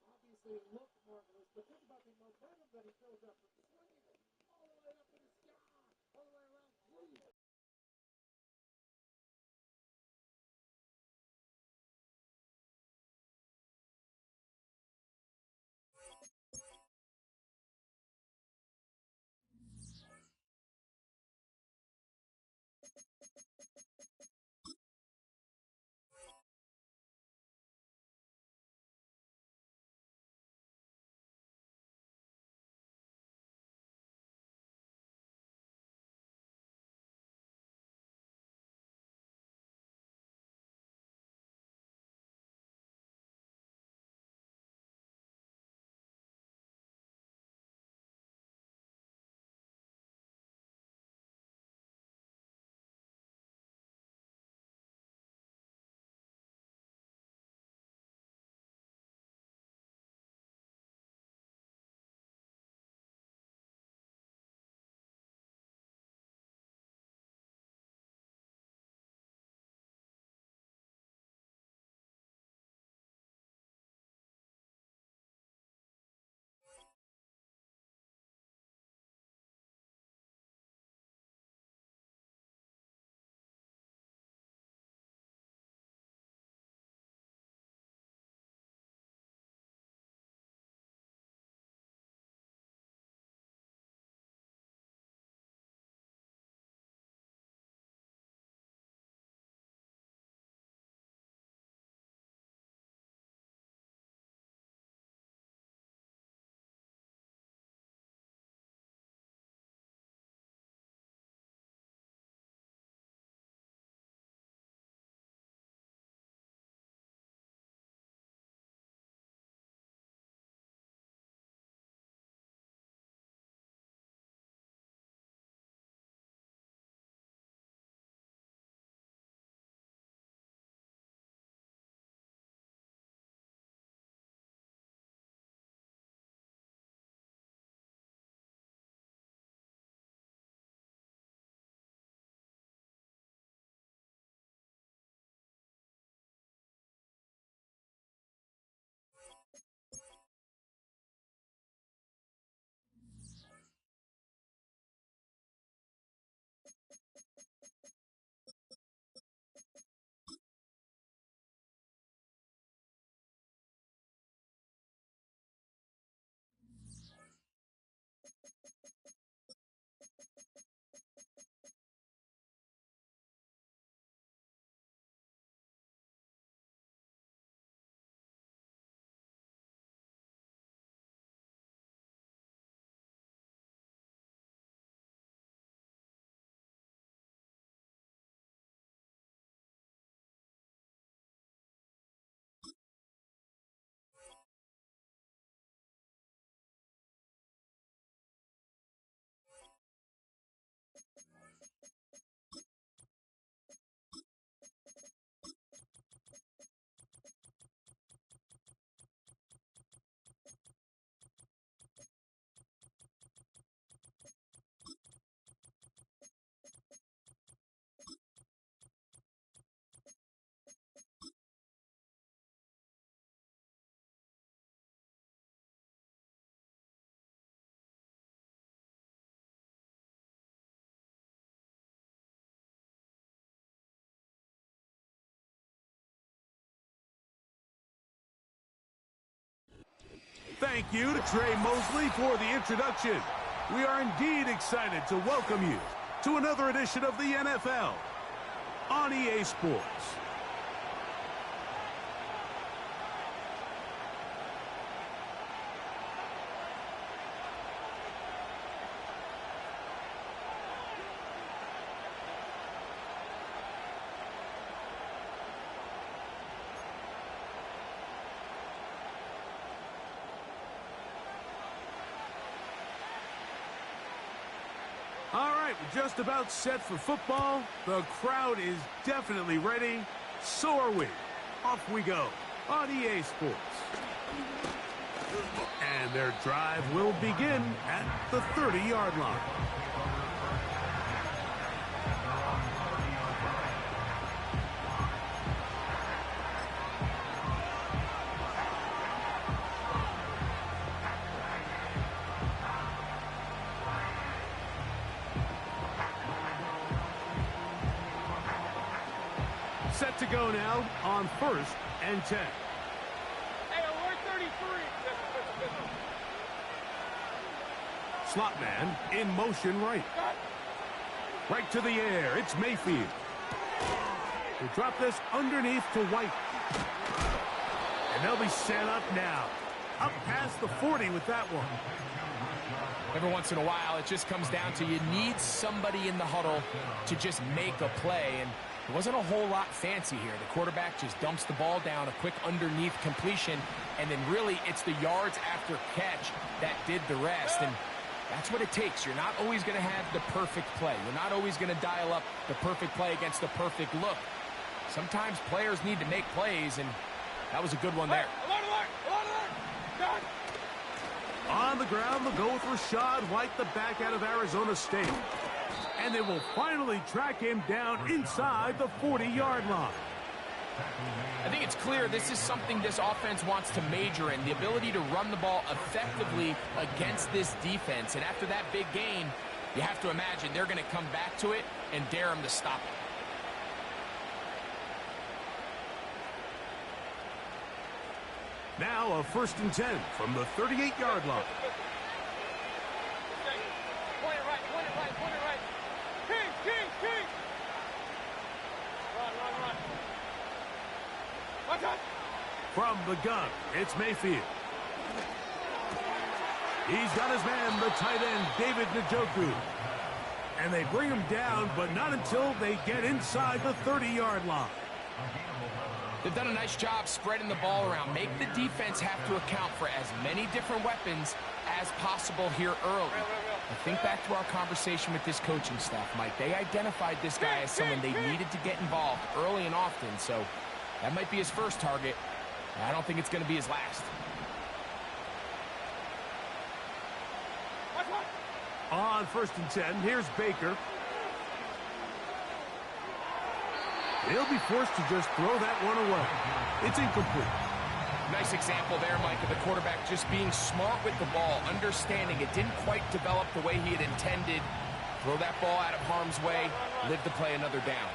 Obviously, it looked marvelous, but think about the momentum that he built up from swinging it all the way up in the sky, all the way around three. Thank you to Trey Mosley for the introduction. We are indeed excited to welcome you to another edition of the NFL on EA Sports. All right, we're just about set for football. The crowd is definitely ready. So are we. Off we go. on EA Sports. And their drive will begin at the 30-yard line. Set to go now on 1st and 10. Hey, alert 33. Slot man in motion right. Right to the air. It's Mayfield. They drop this underneath to White. And they'll be set up now. Up past the 40 with that one. Every once in a while, it just comes down to you need somebody in the huddle to just make a play. And it wasn't a whole lot fancy here. The quarterback just dumps the ball down, a quick underneath completion, and then really it's the yards after catch that did the rest. And that's what it takes. You're not always going to have the perfect play. You're not always going to dial up the perfect play against the perfect look. Sometimes players need to make plays, and that was a good one there. On the ground, they'll go with Rachaad White, the back out of Arizona State. And they will finally track him down inside the 40-yard line. I think it's clear this is something this offense wants to major in, the ability to run the ball effectively against this defense. And after that big gain, you have to imagine they're going to come back to it and dare him to stop it. Now a 1st and 10 from the 38-yard line. Point it right. King. Run. Watch out. From the gun, it's Mayfield. He's got his man, the tight end, David Njoku. And they bring him down, but not until they get inside the 30-yard line. They've done a nice job spreading the ball around. Make the defense have to account for as many different weapons as possible here early. I think back to our conversation with this coaching staff, Mike. They identified this guy as someone they needed to get involved early and often, so that might be his first target. I don't think it's going to be his last. On 1st and 10, here's Baker. He'll be forced to just throw that one away. It's incomplete. Nice example there, Mike, of the quarterback just being smart with the ball, understanding it didn't quite develop the way he had intended. Throw that ball out of harm's way, live to play another down.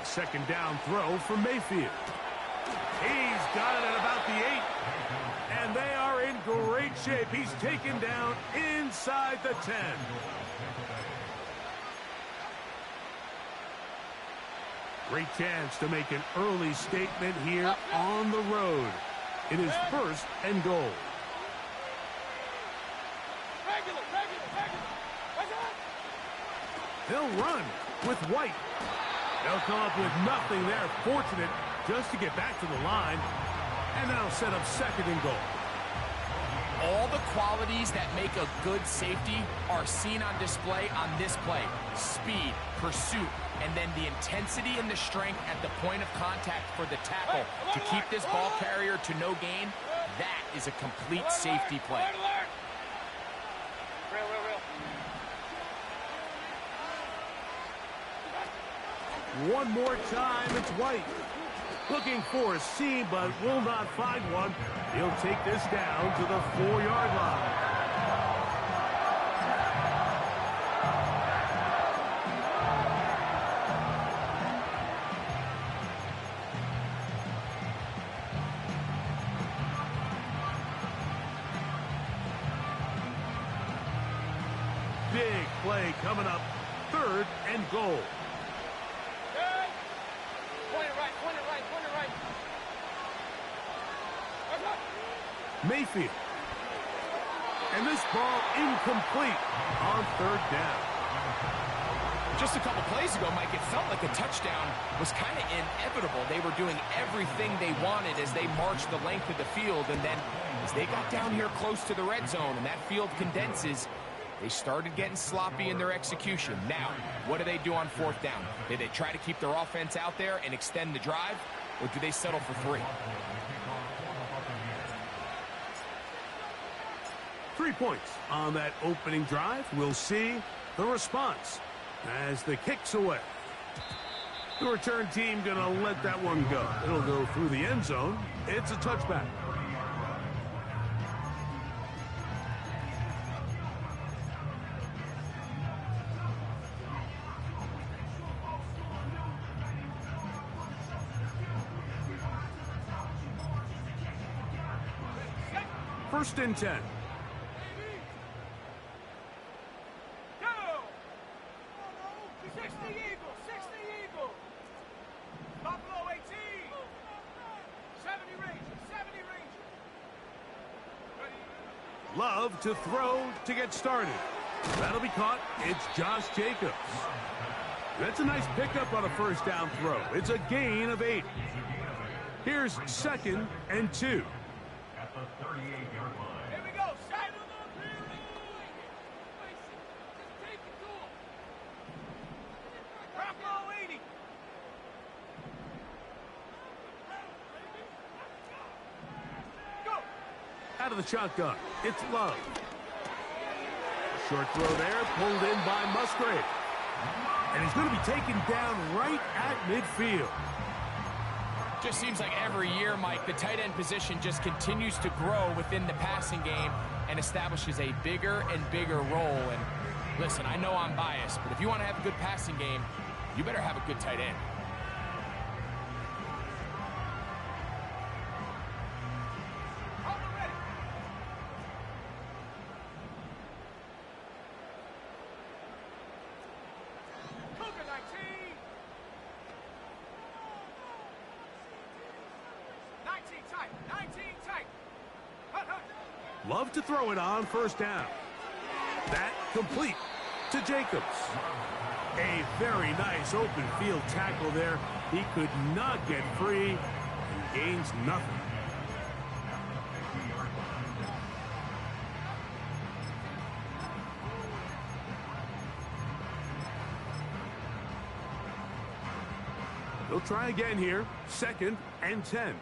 Second down throw for Mayfield. He's got it at about the 8. And they are in great shape. He's taken down inside the 10. Great chance to make an early statement here on the road. It is 1st and goal. They'll run with White. They'll come up with nothing there. Fortunate just to get back to the line. And that'll set up 2nd and goal. All the qualities that make a good safety are seen on display on this play. Speed, pursuit, and then the intensity and the strength at the point of contact for the tackle to keep this ball carrier to no gain. That is a complete safety play. One more time, it's White. Looking for a seam, but will not find one. He'll take this down to the 4-yard line. Big play coming up. 3rd and goal. Mayfield. And this ball incomplete on 3rd down. Just a couple plays ago, Mike, it felt like a touchdown was kind of inevitable. They were doing everything they wanted as they marched the length of the field. And then as they got down here close to the red zone and that field condenses, They started getting sloppy in their execution. Now, what do they do on fourth down? Do they try to keep their offense out there and extend the drive, or do they settle for 3? 3 points on that opening drive. We'll see the response as the kick's away. The return team going to let that one go. It'll go through the end zone. It's a touchback. First and 10. Love to throw to get started. That'll be caught. It's Josh Jacobs. That's a nice pickup on a first down throw. It's a gain of 8. Here's 2nd and 2. At the 38-yard line. Here we go. Side of the field. Just take it to him. Bravo 80. Go. Out of the shotgun, it's Love. Short throw there, pulled in by Musgrave. And he's going to be taken down right at midfield. Just seems like every year, Mike, the tight end position just continues to grow within the passing game and establishes a bigger and bigger role. And listen, I know I'm biased, but if you want to have a good passing game, you better have a good tight end. Love to throw it on first down. That complete to Jacobs. A very nice open field tackle there. He could not get free and gains nothing. They'll try again here. 2nd and 10.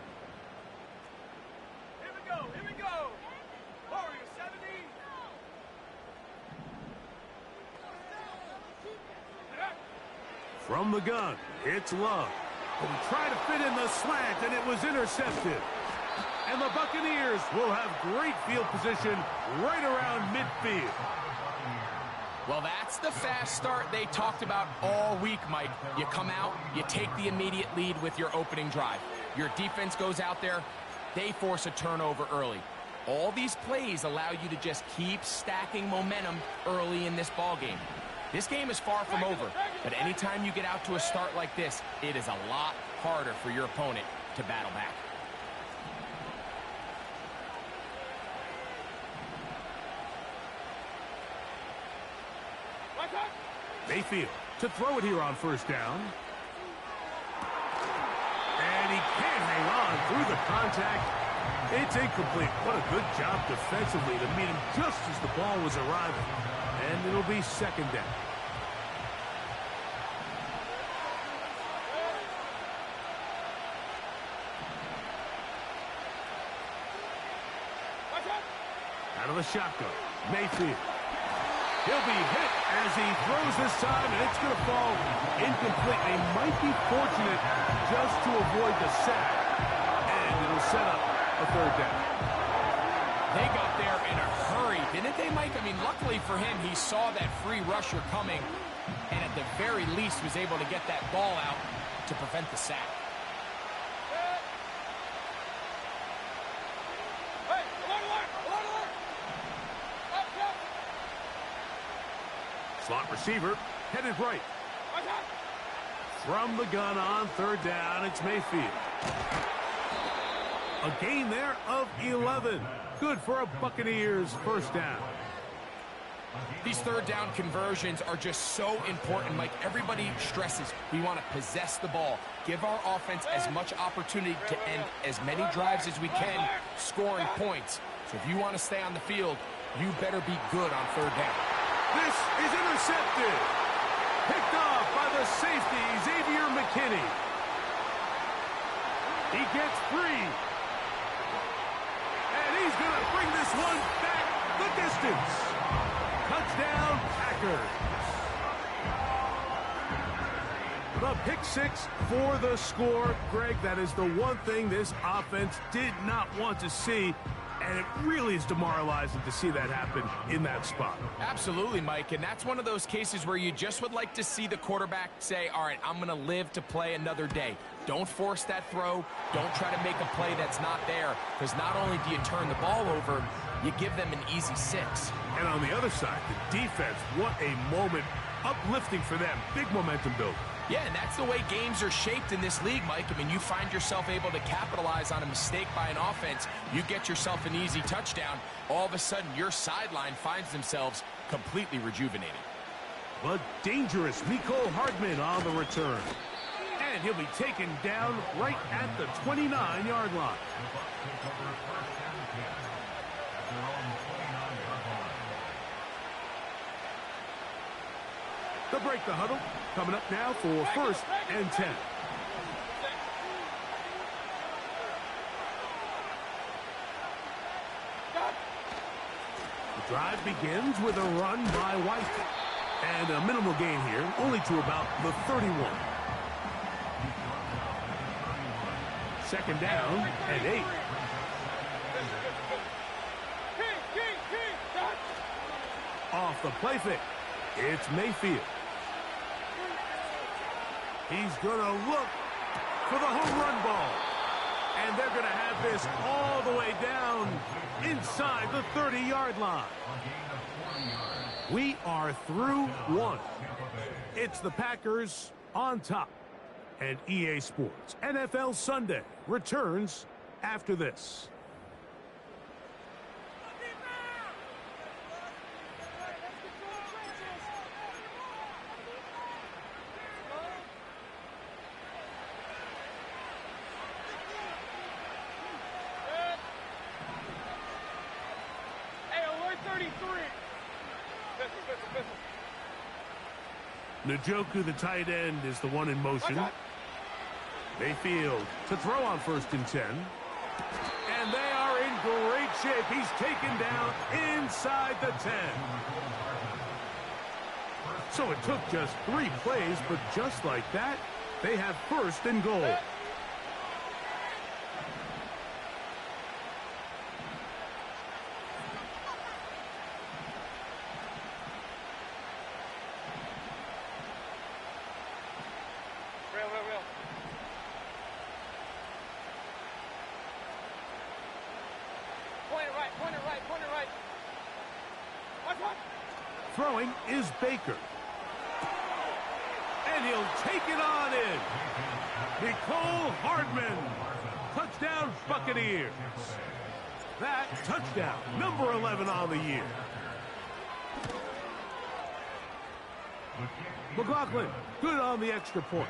From the gun, it's Love. But he tried to fit in the slant, and it was intercepted. And the Buccaneers will have great field position right around midfield. Well, that's the fast start they talked about all week, Mike. You come out, you take the immediate lead with your opening drive. Your defense goes out there, they force a turnover early. All these plays allow you to just keep stacking momentum early in this ball game. This game is far from over, but anytime you get out to a start like this, it is a lot harder for your opponent to battle back. Mayfield to throw it here on first down. And he can't hang on through the contact. It's incomplete. What a good job defensively to meet him just as the ball was arriving. And it'll be 2nd down. Out of the shotgun, Mayfield. He'll be hit as he throws this time, and it's going to fall incomplete. They might be fortunate just to avoid the sack, and it'll set up a 3rd down. They got there in a hurry, didn't they, Mike? I mean, luckily for him, he saw that free rusher coming, and at the very least was able to get that ball out to prevent the sack. Slot receiver, headed right. From the gun on 3rd down, it's Mayfield. A gain there of 11. Good for a Buccaneers 1st down. These 3rd down conversions are just so important, Mike. Everybody stresses we want to possess the ball, give our offense as much opportunity to end as many drives as we can, scoring points. So if you want to stay on the field, you better be good on 3rd down. This is intercepted. Picked off by the safety, Xavier McKinney. He gets free. And he's going to bring this one back the distance. Touchdown, Packers. The pick six for the score. Greg, that is the one thing this offense did not want to see, and it really is demoralizing to see that happen in that spot. Absolutely, Mike, and that's one of those cases where you just would like to see the quarterback say, all right, I'm going to live to play another day. Don't force that throw. Don't try to make a play that's not there, because not only do you turn the ball over, you give them an easy 6. And on the other side, the defense, what a moment. Uplifting for them. Big momentum build. Yeah, and that's the way games are shaped in this league, Mike. I mean, you find yourself able to capitalize on a mistake by an offense. You get yourself an easy touchdown. All of a sudden, your sideline finds themselves completely rejuvenated. But dangerous Mecole Hardman on the return. And he'll be taken down right at the 29-yard line. To break the huddle, coming up now for 1st and 10. The drive begins with a run by White. And a minimal gain here, only to about the 31. 2nd down and 8. Off the play fake, it's Mayfield. He's going to look for the home run ball. And they're going to have this all the way down inside the 30-yard line. We are through one. It's the Packers on top. And EA Sports NFL Sunday returns after this. Njoku, the tight end, is the one in motion. Mayfield to throw on 1st and 10. And they are in great shape. He's taken down inside the 10. So it took just 3 plays, but just like that, they have 1st and goal. Throwing is Baker. And he'll take it on in. Mecole Hardman. Touchdown, Buccaneers. That touchdown, number 11 on the year. McLaughlin, good on the extra point.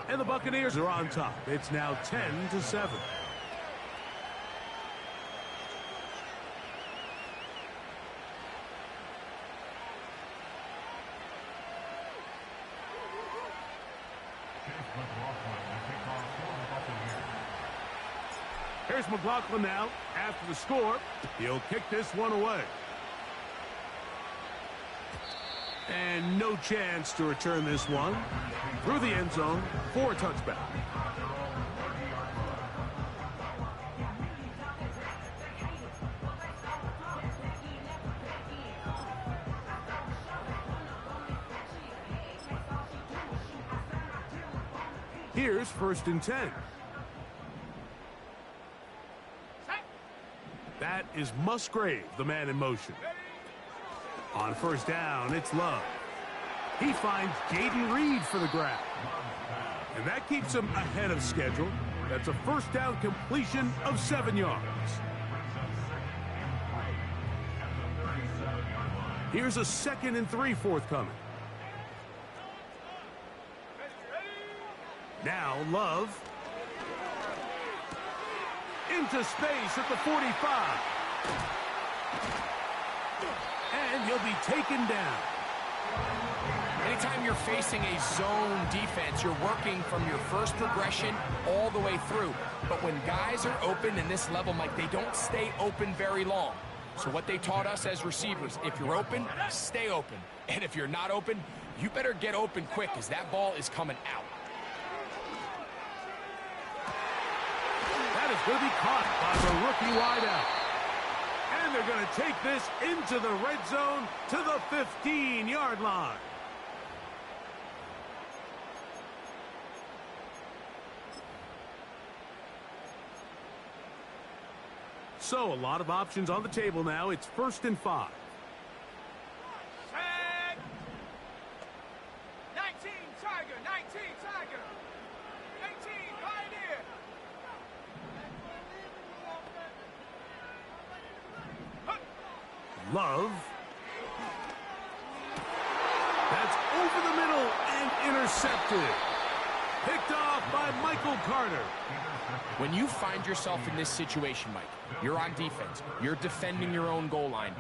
And the Buccaneers are on top. It's now 10-7. Here's McLaughlin now after the score. He'll kick this one away. And no chance to return this one through the end zone for a touchback. Here's 1st and 10. That is Musgrave, the man in motion. On 1st down, it's Love. He finds Jaden Reed for the grab. And that keeps him ahead of schedule. That's a 1st down completion of 7 yards. Here's a 2nd and 3 forthcoming. Now Love. Into space at the 45. And he'll be taken down. Anytime you're facing a zone defense, you're working from your first progression all the way through. But when guys are open in this level, Mike, they don't stay open very long. So what they taught us as receivers, if you're open, stay open. And if you're not open, you better get open quick because that ball is coming out. That is going to be caught by the rookie wideout. And they're going to take this into the red zone to the 15-yard line. So a lot of options on the table now. It's 1st and 5. Tag. 19, Tiger. 19, Tiger. 18, Pioneer. Love. That's over the middle and intercepted. Picked off by Michael Carter. When you find yourself in this situation, Mike, you're on defense, you're defending your own goal line,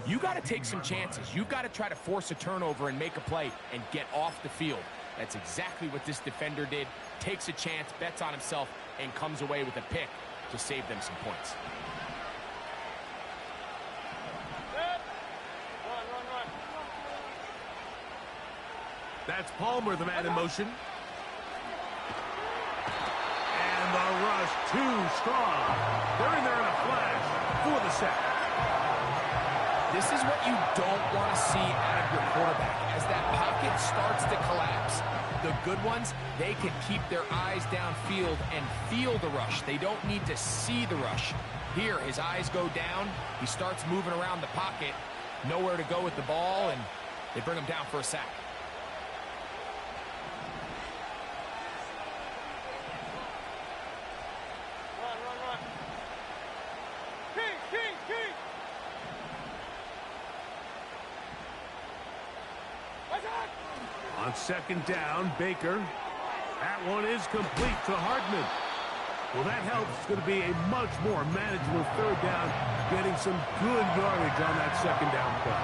you got to take some chances. You've got to try to force a turnover and make a play and get off the field. That's exactly what this defender did. Takes a chance, bets on himself, and comes away with a pick to save them some points. That's Palmer, the man in motion. And the rush too strong. They're in there in a flash for the sack. This is what you don't want to see out of your quarterback. As that pocket starts to collapse, the good ones, they can keep their eyes downfield and feel the rush. They don't need to see the rush. Here, his eyes go down. He starts moving around the pocket. Nowhere to go with the ball, and they bring him down for a sack. On 2nd down, Baker. That one is complete to Hardman. Well, that helps. It's going to be a much more manageable 3rd down, getting some good yardage on that 2nd down play.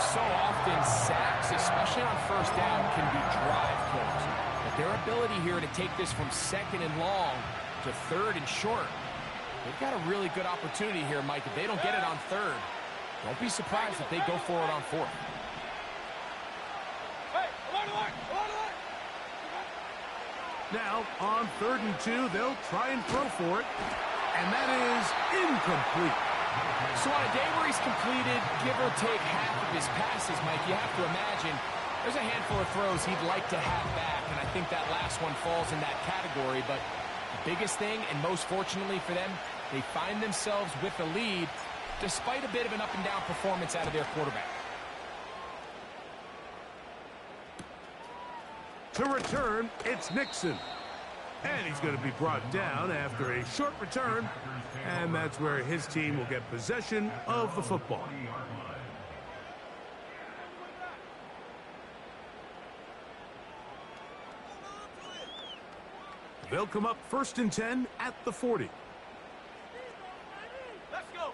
So often, sacks, especially on 1st down, can be drive killers. But their ability here to take this from 2nd and long to 3rd and short, they've got a really good opportunity here, Mike. If they don't get it on 3rd, don't be surprised if they go for it on 4th. Now, on 3rd and 2, they'll try and throw for it. And that is incomplete. So on a day where he's completed, give or take half of his passes, Mike, you have to imagine there's a handful of throws he'd like to have back, and I think that last one falls in that category. But the biggest thing, and most fortunately for them, they find themselves with the lead despite a bit of an up-and-down performance out of their quarterback. To return, it's Nixon. And he's going to be brought down after a short return. And that's where his team will get possession of the football. They'll come up 1st and 10 at the 40. Let's go.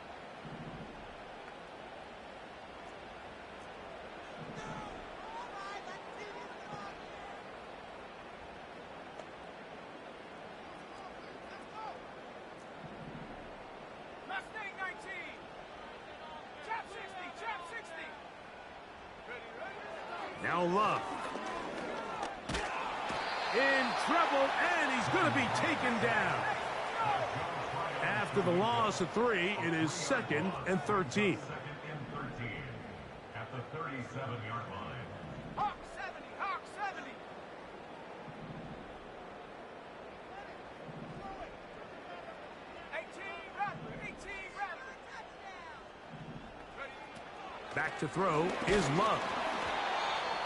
Mustang 19. Chap 60. Chap 60. Ready. Now Love. In trouble, and he's going to be taken down. After the loss of 3, it is 2nd and 13. At the 37-yard line. Hawk 70. Hawk 70. Back to throw is Love.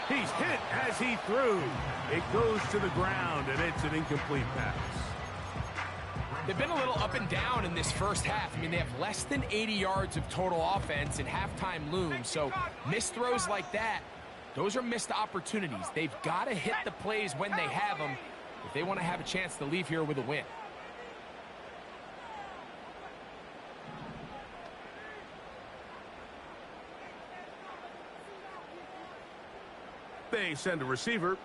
He's hit as he threw. It goes to the ground, and it's an incomplete pass. They've been a little up and down in this first half. I mean, they have less than 80 yards of total offense, and halftime looms. So missed throws like that, those are missed opportunities. They've got to hit the plays when they have them if they want to have a chance to leave here with a win. They send a receiver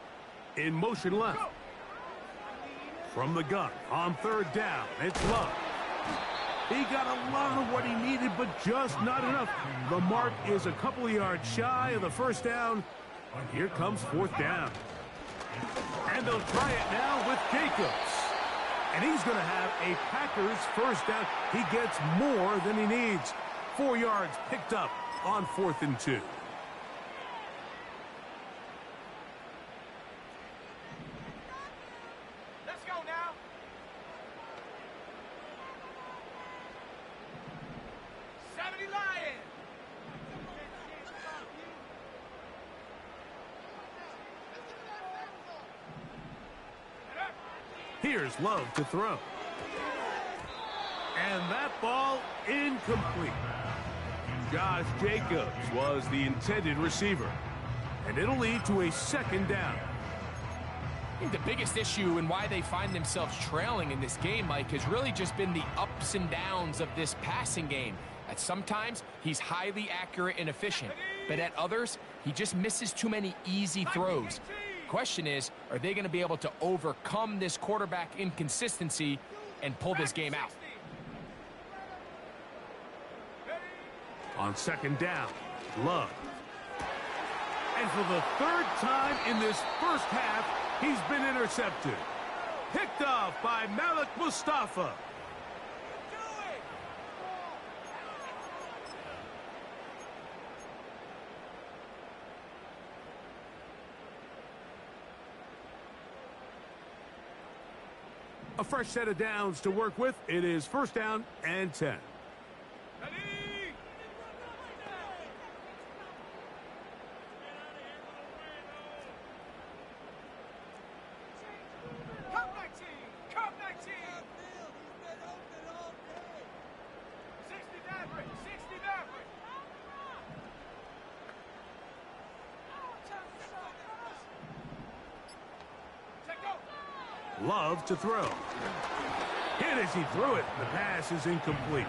in motion left. From the gun on third down, it's Love. He got a lot of what he needed, but just not enough. The mark is a couple of yards shy of the first down. And here comes fourth down. And they'll try it now with Jacobs. And he's going to have a Packers first down. He gets more than he needs. 4 yards picked up on 4th and 2. Let's go now. Lions. Here's Love to throw. And that ball incomplete. Josh Jacobs was the intended receiver. And it'll lead to a second down. I think the biggest issue and why they find themselves trailing in this game, Mike, has really just been the ups and downs of this passing game. At sometimes, he's highly accurate and efficient, but at others, he just misses too many easy throws. Question is, are they going to be able to overcome this quarterback inconsistency and pull this game out? On second down, Love. And for the third time in this first half, he's been intercepted. Picked off by Malik Mustafa. A fresh set of downs to work with. It is first down and 10. Love to throw. Hit as he threw it. The pass is incomplete.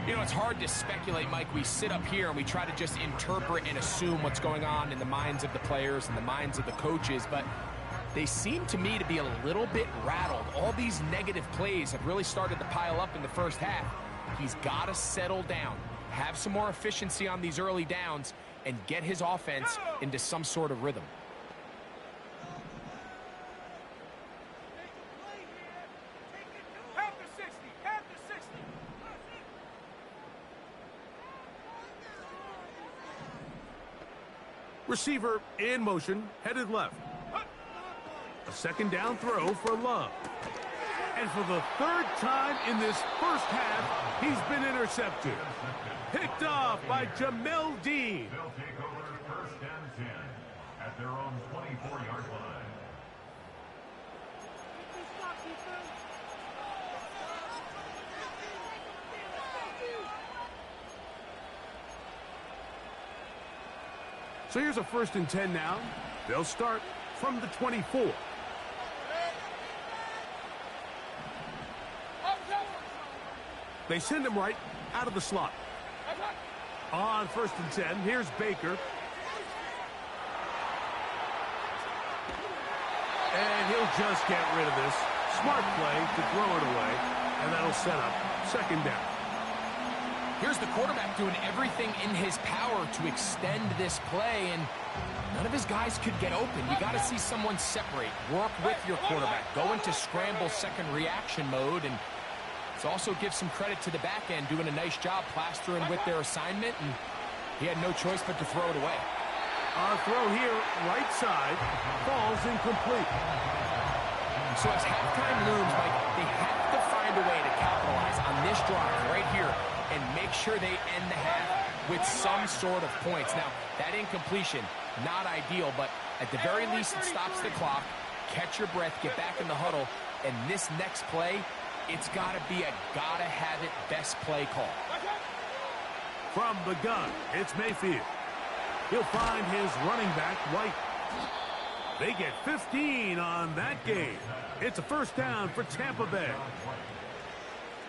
You know, it's hard to speculate, Mike. We sit up here and we try to just interpret and assume what's going on in the minds of the players and the minds of the coaches, but they seem to me to be a little bit rattled. All these negative plays have really started to pile up in the first half. He's got to settle down, have some more efficiency on these early downs, and get his offense into some sort of rhythm. Receiver in motion, headed left. A second down throw for Love. And for the third time in this first half, he's been intercepted. Picked off by Jamel Dean. They'll take over first and 10 at their own 24-yard line. So here's a first and 10 now. They'll start from the 24. They send him right out of the slot. On first and 10, here's Baker. And he'll just get rid of this. Smart play to throw it away, and that'll set up second down. Here's the quarterback doing everything in his power to extend this play, and none of his guys could get open. You got to see someone separate, work with your quarterback, go into scramble second reaction mode, and it also gives some credit to the back end doing a nice job plastering with their assignment, and he had no choice but to throw it away. Our throw here, right side, falls incomplete. So as halftime looms, Mike, they have to find a way to capitalize on this drive right here and make sure they end the half with some sort of points. Now, that incompletion, not ideal, but at the very least it stops the clock. Catch your breath, get back in the huddle, and this next play, it's got to be a gotta-have-it best play call. From the gun, it's Mayfield. He'll find his running back, White. They get 15 on that game. It's a first down for Tampa Bay.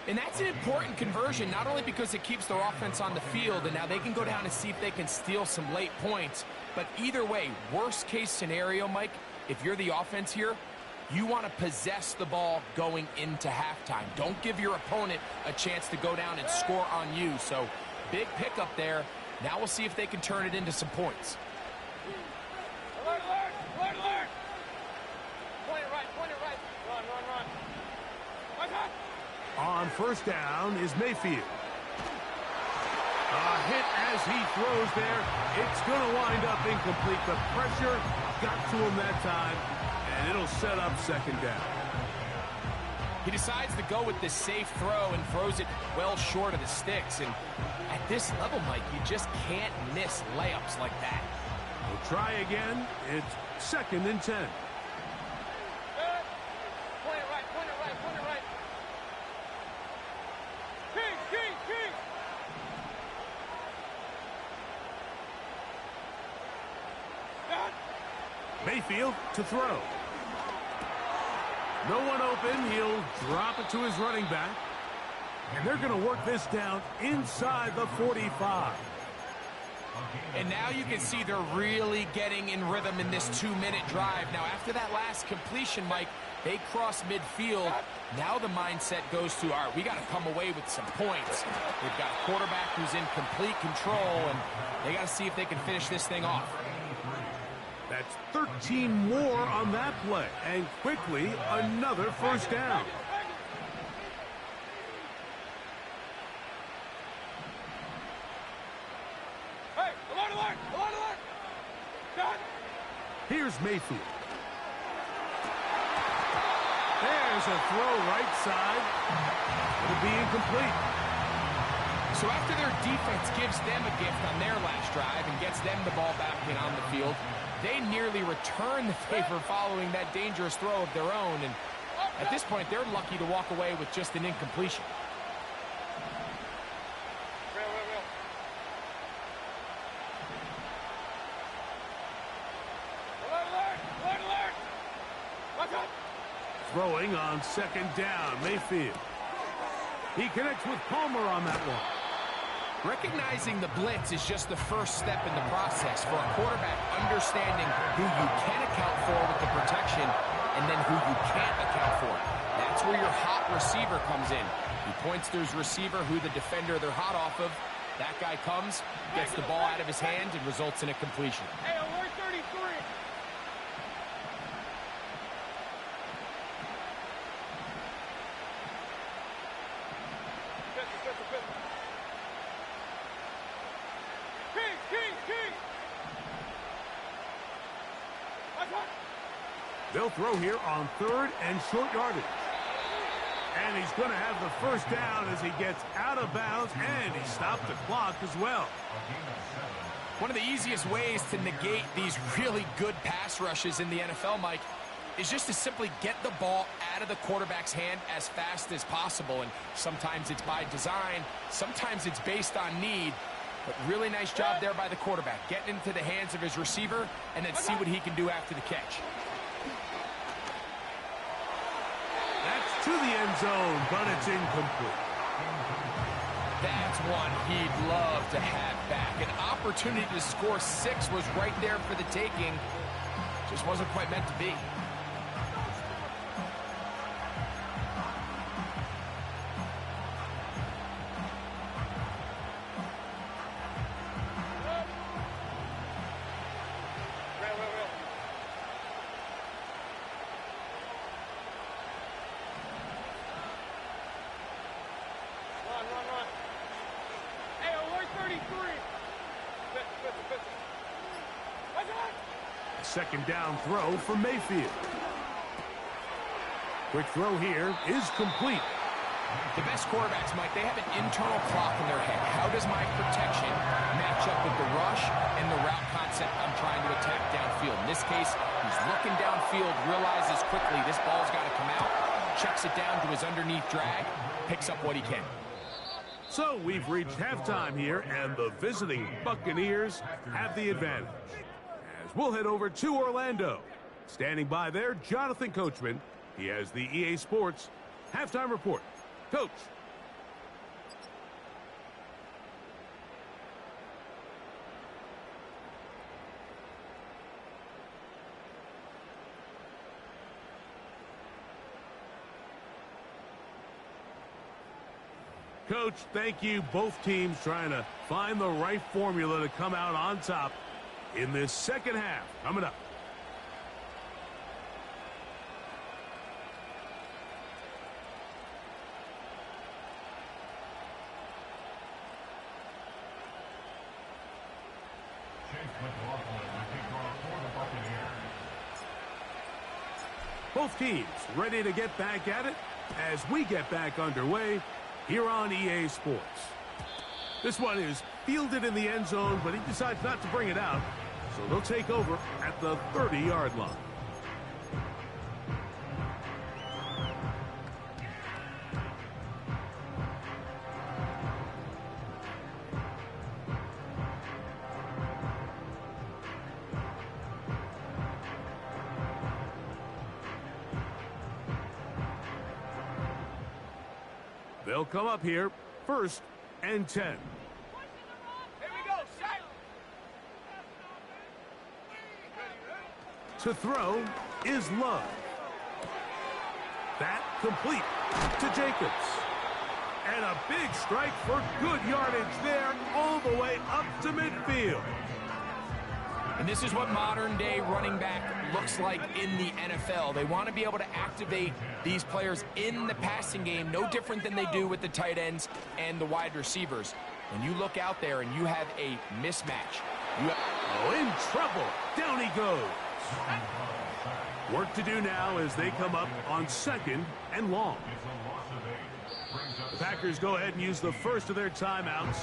And that's an important conversion, not only because it keeps their offense on the field, and now they can go down and see if they can steal some late points, But either way, worst case scenario, Mike, if you're the offense here, you want to possess the ball going into halftime. Don't give your opponent a chance to go down and score on you. So big pickup there. Now we'll see if they can turn it into some points. Alert, alert, alert, alert. Point it right, point it right. Run, run, run. Okay. On first down is Mayfield. A hit as he throws there. It's going to wind up incomplete. The pressure got to him that time, and it'll set up second down. He decides to go with this safe throw and throws it well short of the sticks. And at this level, Mike, you just can't miss layups like that. We'll try again. It's 2nd and 10. Good. Point it right, point it right, point it right. King, king, king. Mayfield to throw. No one open. He'll drop it to his running back. And they're going to work this down inside the 45. And now you can see they're really getting in rhythm in this 2-minute drive. Now, after that last completion, Mike, they cross midfield. Now the mindset goes to, all right, we got to come away with some points. They've got a quarterback who's in complete control, and they got to see if they can finish this thing off. That's 13 more on that play. And quickly, another first down. Hey, alert, alert, alert, alert. Done. Here's Mayfield. There's a throw right side. It'll be incomplete. So after their defense gives them a gift on their last drive and gets them the ball back in on the field, they nearly return the favor following that dangerous throw of their own. And at this point, they're lucky to walk away with just an incompletion. Real, real, real. Alert, alert, alert, alert. Watch out. Throwing on 2nd down, Mayfield. He connects with Palmer on that one. Recognizing the blitz is just the first step in the process for a quarterback understanding who you can account for with the protection and then who you can't account for. That's where your hot receiver comes in. He points to his receiver who the defender they're hot off of. That guy comes, gets the ball out of his hand, and results in a completion. Hey, alert 33. King, king, king. Watch out. They'll throw here on 3rd and short yardage. And he's going to have the first down as he gets out of bounds, and he stopped the clock as well. One of the easiest ways to negate these really good pass rushes in the NFL, Mike, is just to simply get the ball out of the quarterback's hand as fast as possible. And sometimes it's by design, sometimes it's based on need. But really nice job there by the quarterback, getting into the hands of his receiver and then see what he can do after the catch. That's to the end zone, but it's incomplete. That's one he'd love to have back. An opportunity to score 6 was right there for the taking. Just wasn't quite meant to be. Run. Hey, alert 33. 50. Watch out. 2nd down throw for Mayfield. Quick throw here is complete. The best quarterbacks, Mike, they have an internal clock in their head. How does my protection match up with the rush and the route concept I'm trying to attack downfield? In this case, he's looking downfield, realizes quickly this ball's got to come out, checks it down to his underneath drag, picks up what he can. So we've reached halftime here, and the visiting Buccaneers have the advantage. As we'll head over to Orlando. Standing by there, Jonathan Coachman. He has the EA Sports halftime report. Coach. Coach, thank you. Both teams trying to find the right formula to come out on top in this second half. Coming up. Both teams ready to get back at it as we get back underway here on EA Sports. This one is fielded in the end zone, but he decides not to bring it out, so they'll take over at the 30-yard line. They'll come up here, 1st and 10. Here we go, set. To throw is Love. That complete to Jacobs. And a big strike for good yardage there all the way up to midfield. And this is what modern-day running back looks like in the NFL. They want to be able to activate these players in the passing game, no different than they do with the tight ends and the wide receivers. When you look out there and you have a mismatch, in trouble. Down he goes. Work to do now as they come up on 2nd and long. The Packers go ahead and use the first of their timeouts.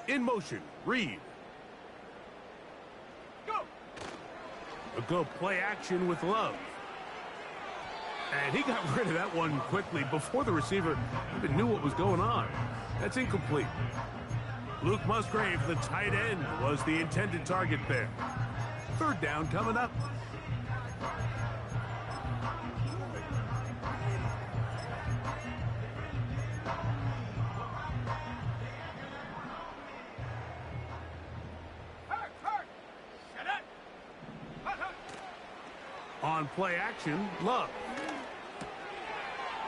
In motion, Reed. A go play action with Love. And he got rid of that one quickly before the receiver even knew what was going on. That's incomplete. Luke Musgrave, the tight end, was the intended target there. 3rd down coming up. On play action, Love.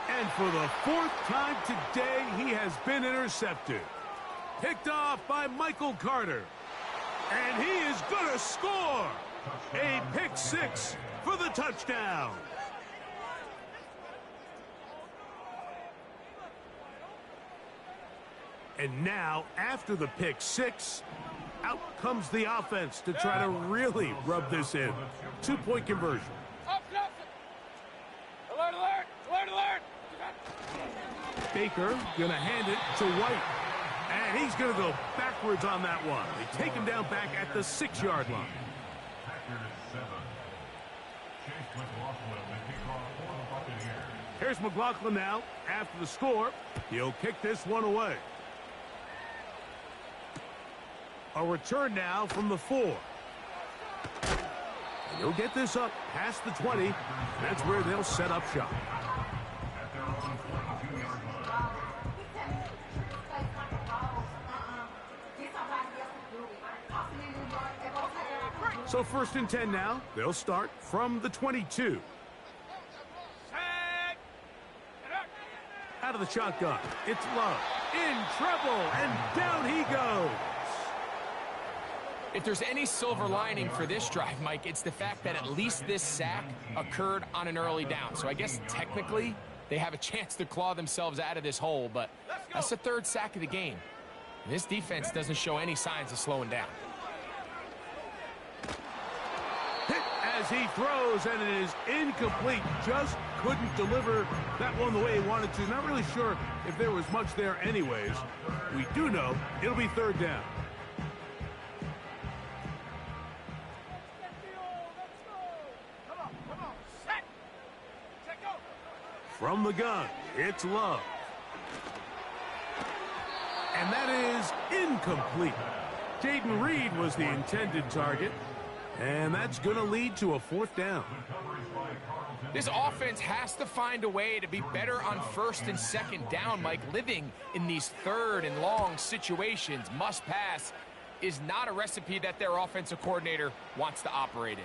And for the 4th time today, he has been intercepted. Picked off by Michael Carter. And he is going to score. A pick 6 for the touchdown. And now, after the pick 6, out comes the offense to try to really rub this in. 2-point conversion. Alert, alert, alert, alert. Baker going to hand it to White. And he's going to go backwards on that one. They take him down back at the 6-yard line. Here's McLaughlin now. After the score, he'll kick this one away. A return now from the 4. He'll get this up past the 20. That's where they'll set up shop. So 1st and 10 now. They'll start from the 22. Out of the shotgun. It's Love. In trouble. And down he goes. If there's any silver lining for this drive, Mike, it's the fact that at least this sack occurred on an early down. So I guess technically they have a chance to claw themselves out of this hole, but that's the 3rd sack of the game. And this defense doesn't show any signs of slowing down. Hit as he throws, and it is incomplete. Just couldn't deliver that one the way he wanted to. Not really sure if there was much there anyways. We do know it'll be 3rd down. Come on, set. From the gun, it's Love. And that is incomplete. Jaden Reed was the intended target, and that's going to lead to a 4th down. This offense has to find a way to be better on 1st and 2nd down, Mike. Living in these 3rd and long situations, must pass, is not a recipe that their offensive coordinator wants to operate in.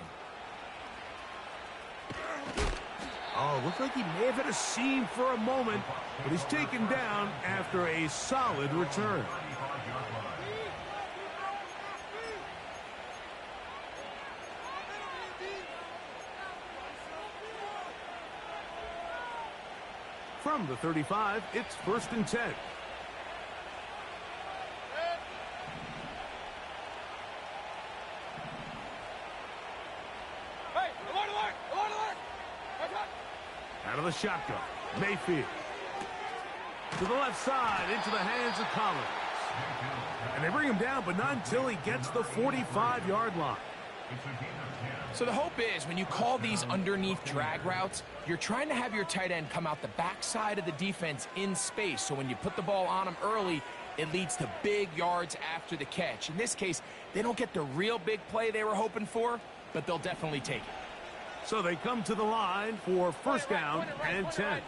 Oh, looked like he may have hit a seam for a moment, but he's taken down after a solid return. From the 35, it's 1st and 10. Hey, alert, alert, alert, alert! Out of the shotgun, Mayfield. To the left side, into the hands of Collins. And they bring him down, but not until he gets the 45-yard line. So the hope is when you call these underneath drag routes, you're trying to have your tight end come out the backside of the defense in space. So when you put the ball on him early, it leads to big yards after the catch. In this case, they don't get the real big play they were hoping for, but they'll definitely take it. So they come to the line for 1st down and 10. Alert,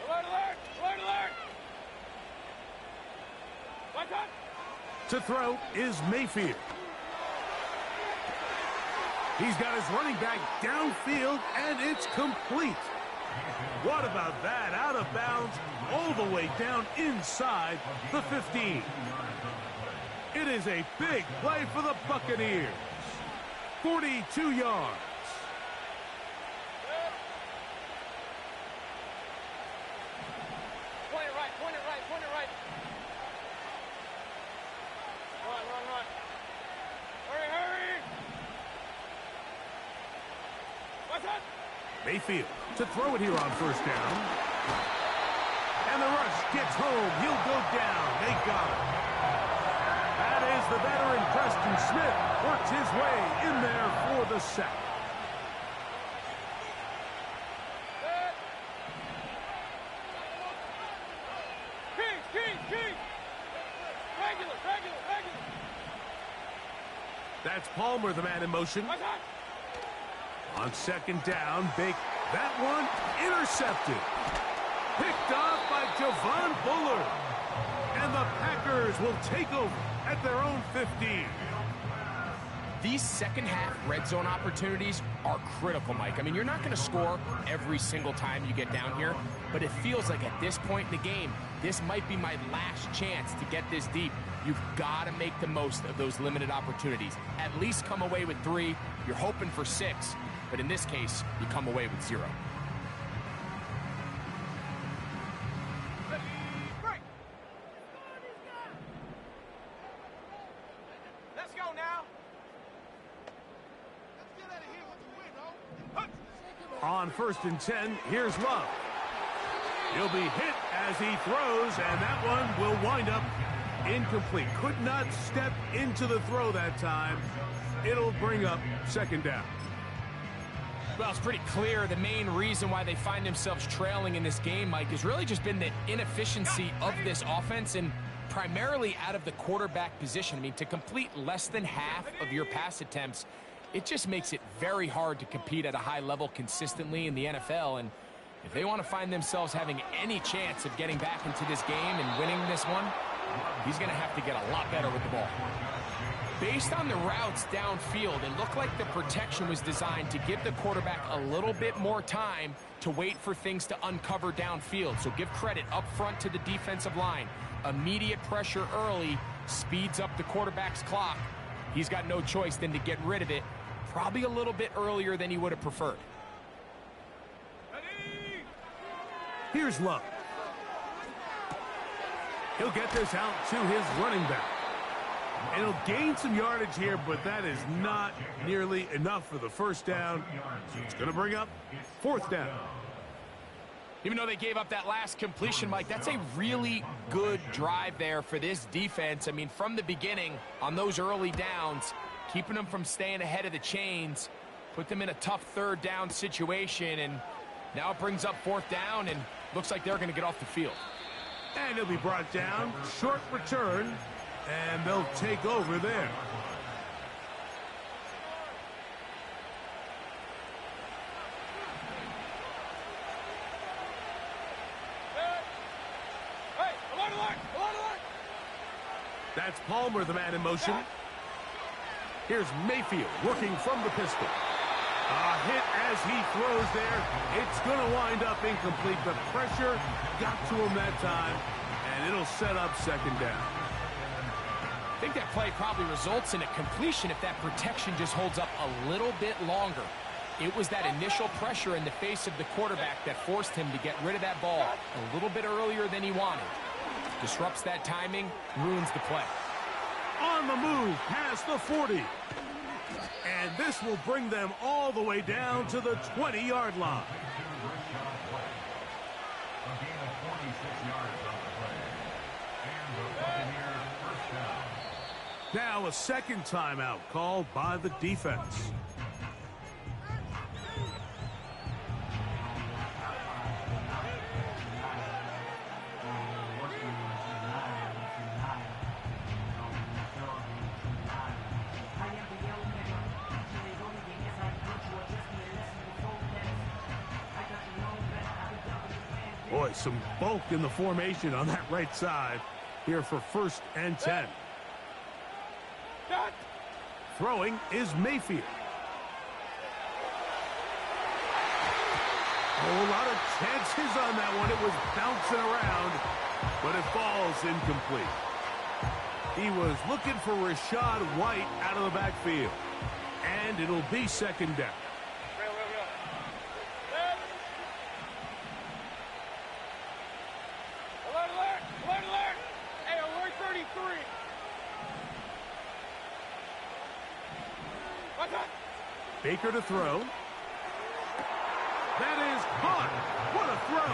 alert, alert, alert! Watch out! To throw is Mayfield. He's got his running back downfield, and it's complete. What about that? Out of bounds, all the way down inside the 15. It is a big play for the Buccaneers. 42 yards. Point it right, point it right, point it right. Run, run, run. Hurry, hurry! Watch out! Mayfield to throw it here on 1st down. And the rush gets home. He'll go down. They got him. That is the veteran Preston Smith. Works his way in there for the sack. Keys! Regular, regular, regular! That's Palmer, the man in motion. Watch out! On 2nd down, Bake. That one intercepted. Picked off by Javon Bullard. And the Packers will take over at their own 15. These second-half red zone opportunities are critical, Mike. I mean, you're not going to score every single time you get down here, but it feels like at this point in the game, this might be my last chance to get this deep. You've got to make the most of those limited opportunities. At least come away with 3. You're hoping for 6, but in this case, you come away with 0. Let's go now! On 1st and 10, here's Love. He'll be hit as he throws, and that one will wind up incomplete. Could not step into the throw that time. It'll bring up 2nd down. Well, it's pretty clear the main reason why they find themselves trailing in this game, Mike, has really just been the inefficiency of this offense and primarily out of the quarterback position. I mean, to complete less than half of your pass attempts, it just makes it very hard to compete at a high level consistently in the NFL. And if they want to find themselves having any chance of getting back into this game and winning this one, he's going to have to get a lot better with the ball. Based on the routes downfield, it looked like the protection was designed to give the quarterback a little bit more time to wait for things to uncover downfield. So give credit up front to the defensive line. Immediate pressure early speeds up the quarterback's clock. He's got no choice than to get rid of it, probably a little bit earlier than he would have preferred. Here's Love. He'll get this out to his running back. And he'll gain some yardage here, but that is not nearly enough for the 1st down. So it's going to bring up 4th down. Even though they gave up that last completion, Mike, that's a really good drive there for this defense. I mean, from the beginning, on those early downs, keeping them from staying ahead of the chains, put them in a tough 3rd down situation, and Now it brings up 4th down, and looks like they're going to get off the field. And he'll be brought down. Short return, and they'll take over there. That's Palmer, the man in motion. Here's Mayfield working from the pistol. A hit as he throws there. It's going to wind up incomplete. The pressure got to him that time, and it'll set up 2nd down. I think that play probably results in a completion if that protection just holds up a little bit longer. It was that initial pressure in the face of the quarterback that forced him to get rid of that ball a little bit earlier than he wanted. Disrupts that timing, ruins the play. On the move, past the 40. And this will bring them all the way down to the 20-yard line. Now a 2nd timeout called by the defense. Boy, some bulk in the formation on that right side here for 1st and 10. Throwing is Mayfield. Oh, a lot of chances on that one. It was bouncing around, but it falls incomplete. He was looking for Rachaad White out of the backfield, and it'll be 2nd down. Baker to throw. That is caught. What a throw.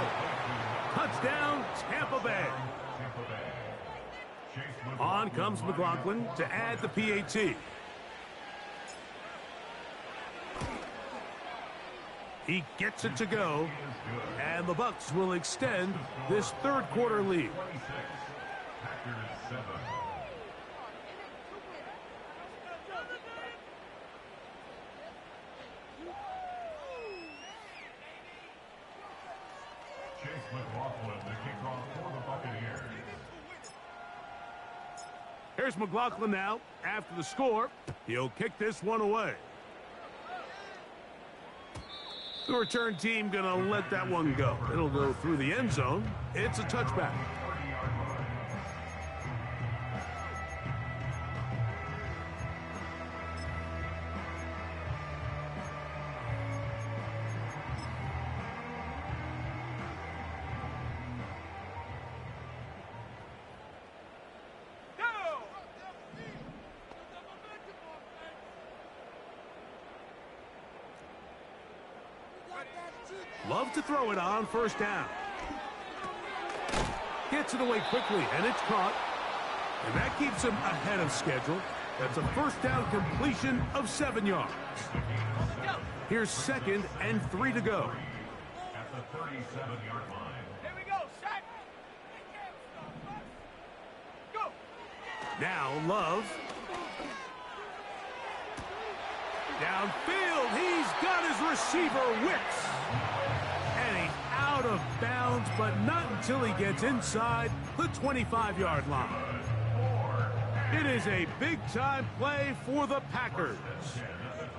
Touchdown, Tampa Bay. On comes McLaughlin to add the PAT. He gets it to go, and the Bucs will extend this 3rd quarter lead. McLaughlin, the kickoff for the Buccaneers. Here's McLaughlin now. After the score, he'll kick this one away. The return team going to let that one go. It'll go through the end zone. It's a touchback. Love to throw it on 1st down. Gets it away quickly, and it's caught. And that keeps him ahead of schedule. That's a 1st down completion of 7 yards. Here's 2nd and 3 to go. At the 37-yard line. Here we go, set. Go. Now Love. Downfield, he's got his receiver Wicks. And he's out of bounds, but not until he gets inside the 25-yard line. It is a big-time play for the Packers.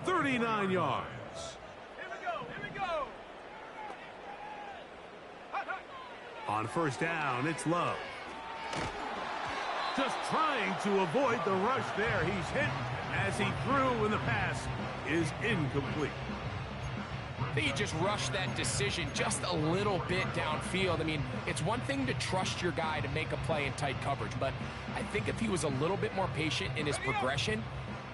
39 yards. Here we go. On 1st down, it's Love. Just trying to avoid the rush there. He's hit as he threw, and the pass is incomplete. I think he just rushed that decision just a little bit downfield. I mean, it's one thing to trust your guy to make a play in tight coverage, but I think if he was a little bit more patient in his progression,